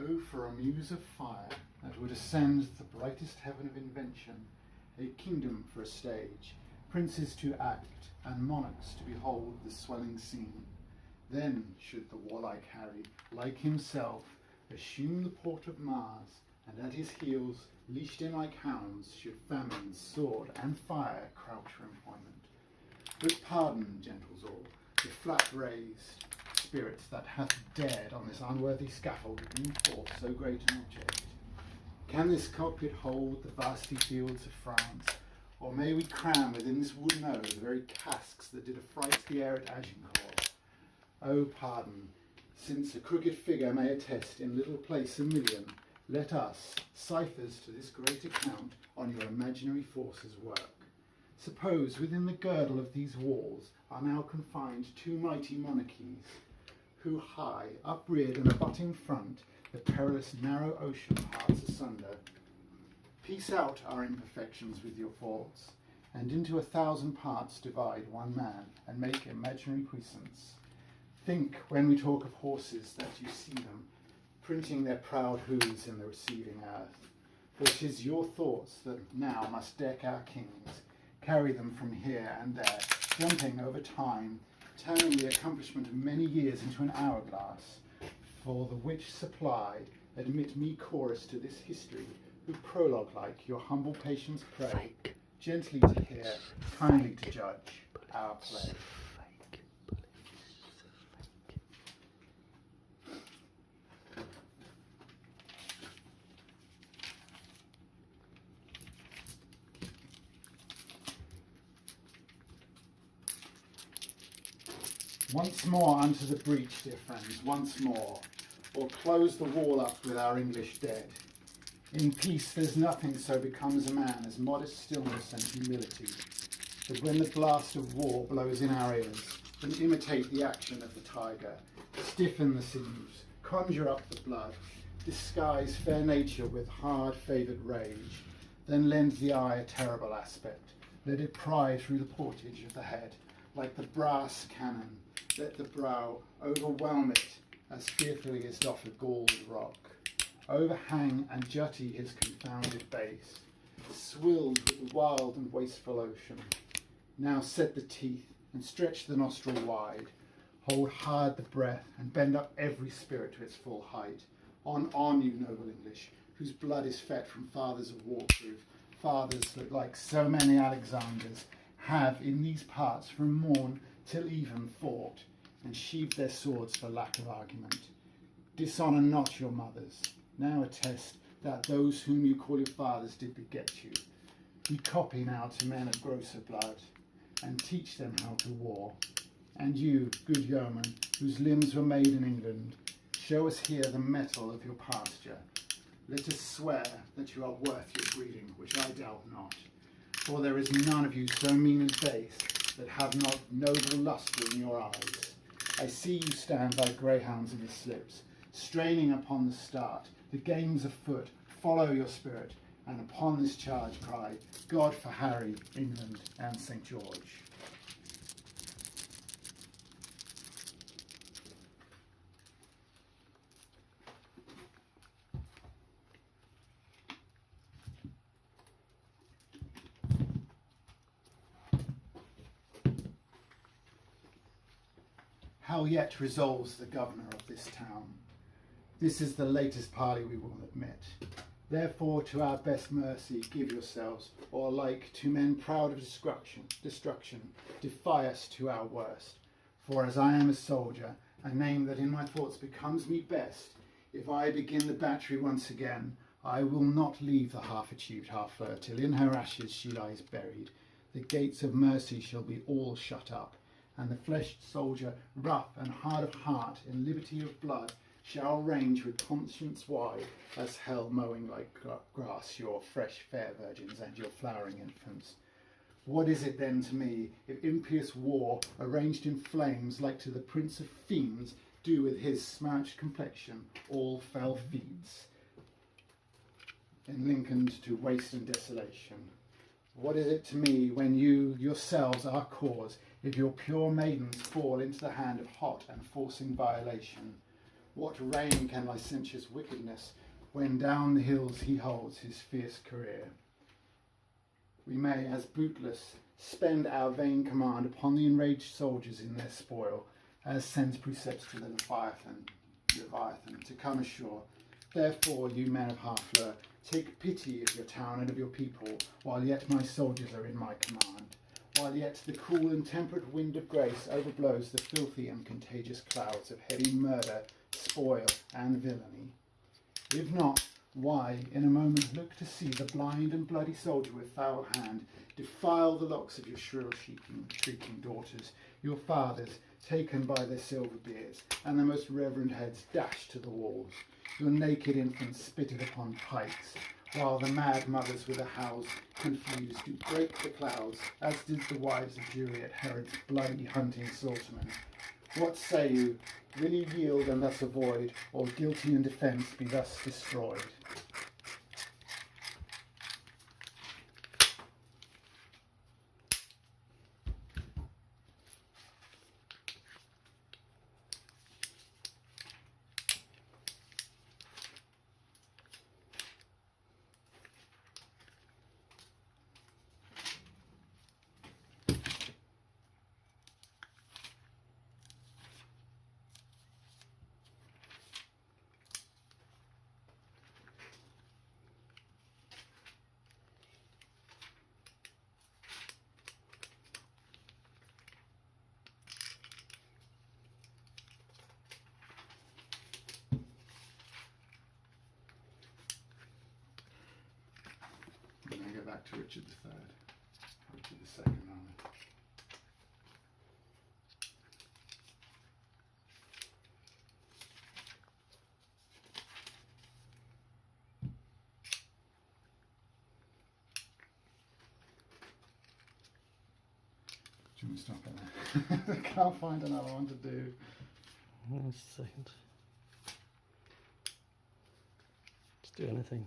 Oh, for a muse of fire that would ascend the brightest heaven of invention, a kingdom for a stage, princes to act, and monarchs to behold the swelling scene. Then should the warlike Harry, like himself, assume the port of Mars, and at his heels, leashed in like hounds, should famine, sword, and fire crouch for employment. But pardon, gentles all, the flat-raised spirits that hath dared on this unworthy scaffold bring forth so great an object. Can this cockpit hold the vasty fields of France, or may we cram within this wooden O the very casks that did affright the air at Agincourt? Oh, pardon, since a crooked figure may attest in little place a million, let us, ciphers to this great account, on your imaginary forces work. Suppose within the girdle of these walls are now confined two mighty monarchies, who high, upreared and abutting front, the perilous narrow ocean parts asunder. Piece out our imperfections with your faults, and into 1,000 parts divide one man, and make imaginary puissance. Think, when we talk of horses, that you see them, printing their proud hoofs in the receiving earth. For 'tis your thoughts that now must deck our kings, carry them from here and there, jumping over time, turning the accomplishment of many years into an hourglass. For the which supply, admit me chorus to this history, who prologue like your humble patience pray, gently to hear, kindly to judge our play. Once more unto the breach, dear friends, once more, or close the wall up with our English dead. In peace there's nothing so becomes a man as modest stillness and humility, that when the blast of war blows in our ears, then imitate the action of the tiger, stiffen the sinews, conjure up the blood, disguise fair nature with hard favoured rage, then lend the eye a terrible aspect, let it pry through the portage of the head, like the brass cannon, let the brow overwhelm it as fearfully as doth a galled rock. Overhang and jutty his confounded base, swilled with the wild and wasteful ocean. Now set the teeth and stretch the nostril wide, hold hard the breath and bend up every spirit to its full height. On, you noble English, whose blood is fed from fathers of warproof, fathers that, like so many Alexanders, have in these parts from morn till even fought, and sheathed their swords for lack of argument. Dishonour not your mothers, now attest that those whom you call your fathers did beget you. We copy now to men of grosser blood, and teach them how to war. And you, good yeoman, whose limbs were made in England, show us here the mettle of your pasture. Let us swear that you are worth your breeding, which I doubt not. For there is none of you so mean and base that have not noble lustre in your eyes. I see you stand like greyhounds in the slips, straining upon the start. The game's afoot, follow your spirit, and upon this charge cry, God for Harry, England, and St. George. How yet resolves the governor of this town? This is the latest parley we will admit. Therefore to our best mercy give yourselves, or like to men proud of destruction, defy us to our worst. For as I am a soldier, a name that in my thoughts becomes me best, if I begin the battery once again, I will not leave the half-achieved half-fleur till in her ashes she lies buried. The gates of mercy shall be all shut up, and the fleshed soldier, rough and hard of heart, in liberty of blood, shall range with conscience wide, as hell mowing like grass your fresh fair virgins and your flowering infants. What is it then to me, if impious war, arranged in flames, like to the prince of fiends, do with his smirched complexion all fell feats, enlikened to waste and desolation? What is it to me when you yourselves are cause, if your pure maidens fall into the hand of hot and forcing violation? What reign can licentious wickedness when down the hills he holds his fierce career? We may, as bootless, spend our vain command upon the enraged soldiers in their spoil, as sends precepts to the Leviathan to come ashore. Therefore, you men of Harfleur, take pity of your town and of your people, while yet my soldiers are in my command, while yet the cool and temperate wind of grace overblows the filthy and contagious clouds of heavy murder, spoil, and villainy. If not, why, in a moment look to see the blind and bloody soldier with foul hand defile the locks of your shrill shrieking daughters, your fathers taken by their silver beards, and their most reverend heads dashed to the walls, your naked infants spitted upon pikes, while the mad mothers with their howls confused do break the clouds, as did the wives of Juliet, Herod's bloody hunting slaughtermen. What say you? Will you yield and thus avoid, or guilty in defence be thus destroyed? Back to Richard III, Richard II only. Do you want to stop it there? I can't find another one to do. Just a second. Just do anything.